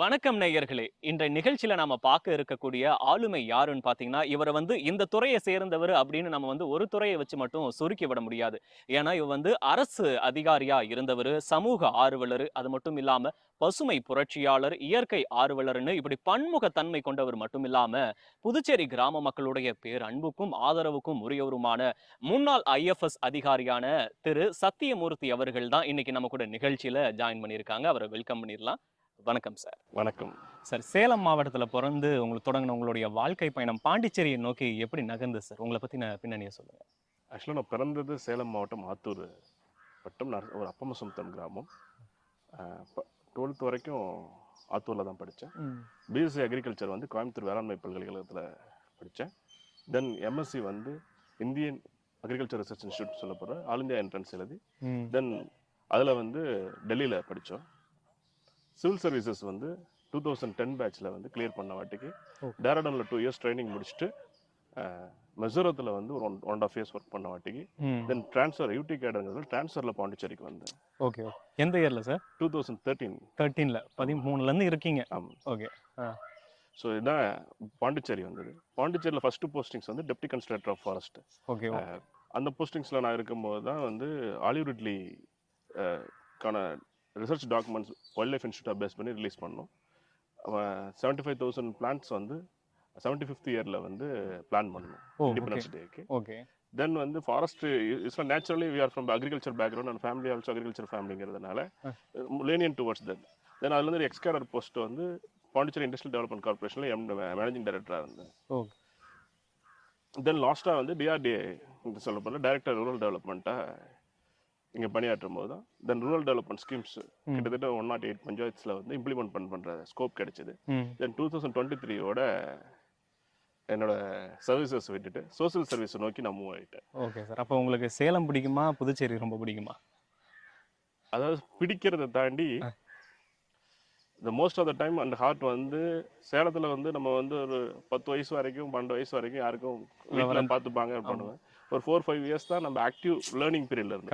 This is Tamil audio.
வணக்கம் நேயர்களே. இன்றைய நிகழ்ச்சியில நாம பார்க்க இருக்கக்கூடிய ஆளுமை யாருன்னு பார்த்தீங்கன்னா, இவர இந்த துறைய சேர்ந்தவரு அப்படின்னு நம்ம ஒரு துறைய வச்சு மட்டும் சுருக்கி விட முடியாது. ஏன்னா, இவர் அரசு அதிகாரியா இருந்தவரு, சமூக ஆர்வலரு, அது மட்டும் இல்லாம பசுமை புரட்சியாளர், இயற்கை ஆர்வலர்ன்னு இப்படி பன்முகத்தன்மை கொண்டவர் மட்டும் இல்லாம, புதுச்சேரி கிராம மக்களுடைய பேரன்புக்கும், ஆதரவுக்கும் உரியவருமான முன்னாள் ஐஎஃப்எஸ் அதிகாரியான திரு சத்தியமூர்த்தி அவர்கள் தான் இன்னைக்கு நம்ம கூட நிகழ்ச்சியில ஜாயின் பண்ணியிருக்காங்க. அவர வெல்கம் பண்ணிரலாம். வணக்கம் சார். வணக்கம். சார், சேலம் மாவட்டத்துல பொறந்து உங்களுக்கு தொடங்குன உங்களுடைய வாழ்க்கை பயணம் பாண்டிச்சேரியை நோக்கி எப்படி நகர்ந்தது சார்? உங்கள பத்தின பின்னணிய சொல்லுங்க. ஆக்சுவலாக நான் பிறந்தது சேலம் மாவட்டம் ஆத்தூர் வட்டம். நான் ஒரு அப்பமசுத்தம் கிராமம். 12th வரைக்கும் ஆத்தூரில் தான் படித்தேன். பிஎஸ்சி அக்ரிகல்ச்சர் கோயம்புத்தூர் வேளாண்மை பல்கலைக்கழகத்தில் படித்தேன். தென் MSc Indian agriculture research institute சொல்ல போகிற ஆல் இந்தியா என்ட்ரன்ஸ் எழுதி தென் அதில் டெல்லியில் படித்தோம். சிவில் சர்வீசஸ் 2010 பேட்சில் கிளியர் பண்ண வாட்டிக்கு டேரடனில் 2 years ட்ரைனிங் முடிச்சுட்டு மெசூரத்தில் ஒரு 1.5 years ஒர்க் பண்ண வாட்டிக்கு தென் ட்ரான்ஸ்ஃபர் யூடி கேடருங்கிறது ட்ரான்ஸ்ஃபரில் பாண்டிச்சேரிக்கு வந்தேன். ஓகே. எந்த இயர்ல சார்? 2013ல 13ல இருக்கீங்க. ஆமாம். ஓகே. ஸோ இதுதான் பாண்டிச்சேரி வந்தது. பாண்டிச்சேரியில் first postings deputy constructor of forest. Okay. அந்த போஸ்டிங்ஸில் நான் இருக்கும்போது தான் ஆலிவ் ரிட்லி கான ரிசர்ச் டாக்குமெண்ட்ஸ் வைல்ட் லைஃப் இன்ஸ்டியூட்டாக பேஸ் பண்ணி ரிலீஸ் பண்ணோம். 75,000 பிளான்ட்ஸ் 75th இயரில் பிளான் பண்ணோம் இண்டிபெண்டன்ஸ் டேக்கு. Okay. Then forest it's naturally we are from agriculture background and family also agriculture ஃபேமிலிங்கிறதுனால லேனியன் டுவர்ட்ஸ் தட். தென் அதுலேருந்து ஒரு ex cadre post Pondicherry industrial development கார்பரேஷனில் மேனேஜிங் டைரக்டராக இருந்தேன். தென் லாஸ்ட்டாக டிஆர்டிஏ சொல்ல போனால் டைரக்டர் ரூரல் டெவலப்மெண்ட்டாக இங்கே பணியாற்றும் போது தான் தென் ரூரல் டெவலப்மெண்ட் ஸ்கீம்ஸ் கிட்டத்தட்ட 108 பஞ்சாயத்ஸில் இம்ப்ளிமெண்ட் பண்ணுற ஸ்கோப் கிடைச்சிது. தென் 2023 என்னோட சர்வீசஸ் விட்டுட்டு சோசியல் சர்வீஸ் நோக்கி நான் மூவ் ஆகிட்டேன். Okay sir. அப்போ உங்களுக்கு சேலம் பிடிக்குமா, புதுச்சேரி ரொம்ப பிடிக்குமா? அதாவது பிடிக்கிறத தாண்டி the most of the time அந்த ஹார்ட் சேலத்தில் நம்ம ஒரு 10 வயசு வரைக்கும் 12 வயசு வரைக்கும் யாருக்கும் வீட்டில் பார்த்துப்பாங்க பண்ணுவேன். ஒரு 4-5 years தான் நம்ம ஆக்டிவ் லேர்னிங் பீரியட்ல இருந்து.